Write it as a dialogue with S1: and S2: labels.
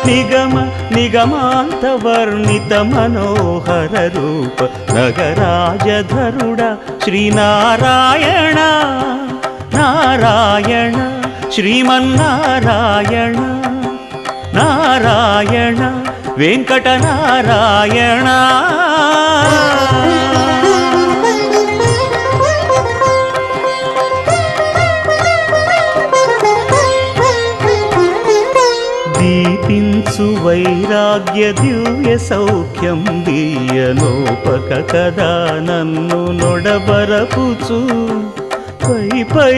S1: నిగమ నిగమాంత వర్ణిత మనోహర రూప నగరాజధరుడ శ్రీనారాయణ నారాయణ శ్రీమన్నారాయణ నారాయణ వెంకటనారాయణ. దీపించు వైరాగ్య దివ్య సౌఖ్యం దీయనోపక కదా నన్ను నొడబరపుచు పై పై